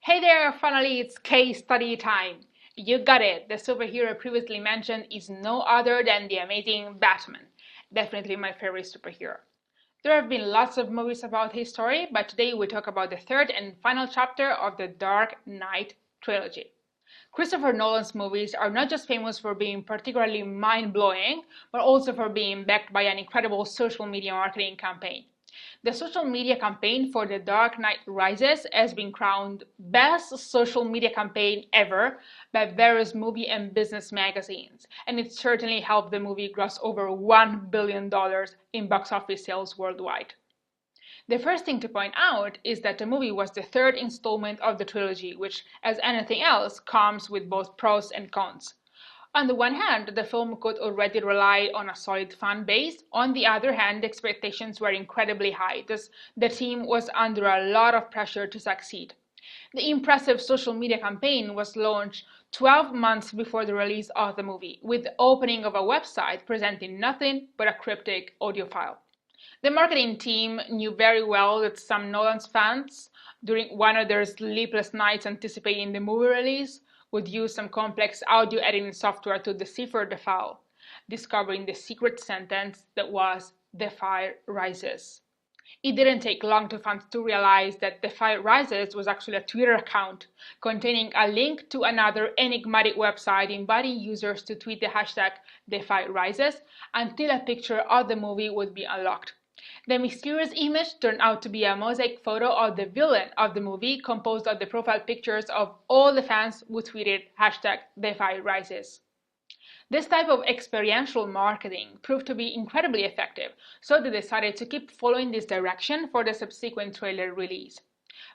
Hey there, finally it's case study time. You got it, the superhero previously mentioned is no other than the amazing Batman. Definitely my favorite superhero. There have been lots of movies about his story, but today we talk about the third and final chapter of the Dark Knight trilogy. Christopher Nolan's movies are not just famous for being particularly mind-blowing, but also for being backed by an incredible social media marketing campaign. The social media campaign for The Dark Knight Rises has been crowned Best Social Media Campaign Ever by various movie and business magazines, and it certainly helped the movie gross over $1 billion in box office sales worldwide. The first thing to point out is that the movie was the third installment of the trilogy, which, as anything else, comes with both pros and cons. On the one hand, the film could already rely on a solid fan base. On the other hand, the expectations were incredibly high, thus the team was under a lot of pressure to succeed. The impressive social media campaign was launched 12 months before the release of the movie, with the opening of a website presenting nothing but a cryptic audio file. The marketing team knew very well that some Nolan's fans, during one of their sleepless nights anticipating the movie release, would use some complex audio editing software to decipher the file, discovering the secret sentence that was "The Fire Rises." It didn't take long for fans to realize that "The Fire Rises" was actually a Twitter account containing a link to another enigmatic website inviting users to tweet the hashtag "The Fire Rises" until a picture of the movie would be unlocked. The mysterious image turned out to be a mosaic photo of the villain of the movie composed of the profile pictures of all the fans who tweeted hashtag "The Fire Rises." This type of experiential marketing proved to be incredibly effective, so they decided to keep following this direction for the subsequent trailer release.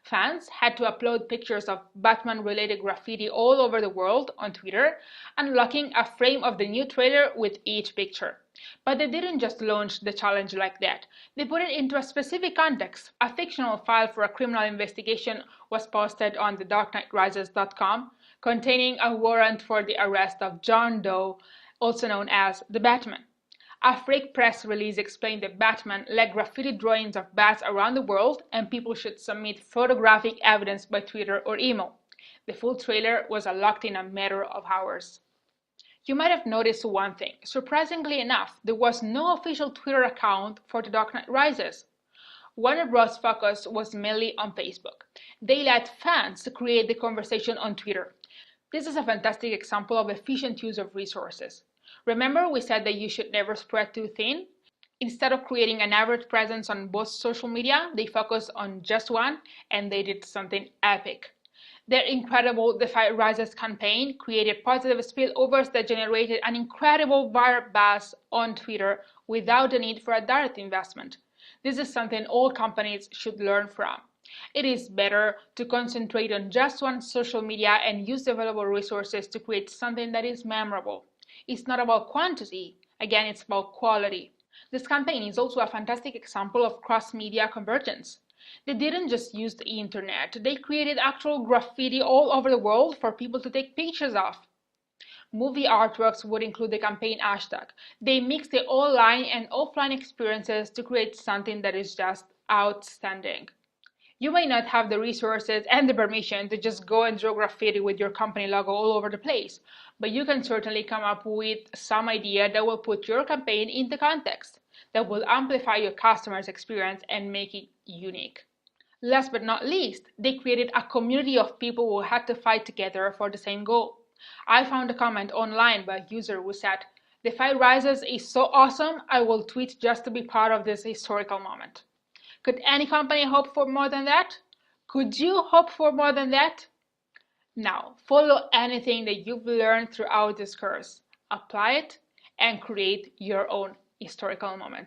Fans had to upload pictures of Batman-related graffiti all over the world on Twitter, unlocking a frame of the new trailer with each picture. But they didn't just launch the challenge like that. They put it into a specific context. A fictional file for a criminal investigation was posted on thedarknightrises.com, containing a warrant for the arrest of John Doe, also known as the Batman. A fake press release explained that Batman led graffiti drawings of bats around the world and people should submit photographic evidence by Twitter or email. The full trailer was unlocked in a matter of hours. You might have noticed one thing. Surprisingly enough, there was no official Twitter account for The Dark Knight Rises. Warner Bros. Focus was mainly on Facebook. They let fans create the conversation on Twitter. This is a fantastic example of efficient use of resources. Remember we said that you should never spread too thin? Instead of creating an average presence on both social media, they focused on just one and they did something epic. Their incredible The Fire Rises campaign created positive spillovers that generated an incredible viral buzz on Twitter without the need for a direct investment. This is something all companies should learn from. It is better to concentrate on just one social media and use the available resources to create something that is memorable. It's not about quantity, again, it's about quality. This campaign is also a fantastic example of cross-media convergence. They didn't just use the internet, they created actual graffiti all over the world for people to take pictures of. Movie artworks would include the campaign hashtag. They mix the online and offline experiences to create something that is just outstanding. You may not have the resources and the permission to just go and draw graffiti with your company logo all over the place, but you can certainly come up with some idea that will put your campaign into context, that will amplify your customer's experience and make it unique. Last but not least, they created a community of people who had to fight together for the same goal. I found a comment online by a user who said, "The Fire Rises is so awesome, I will tweet just to be part of this historical moment." Could any company hope for more than that? Could you hope for more than that? Now, follow anything that you've learned throughout this course, apply it, and create your own historical moment.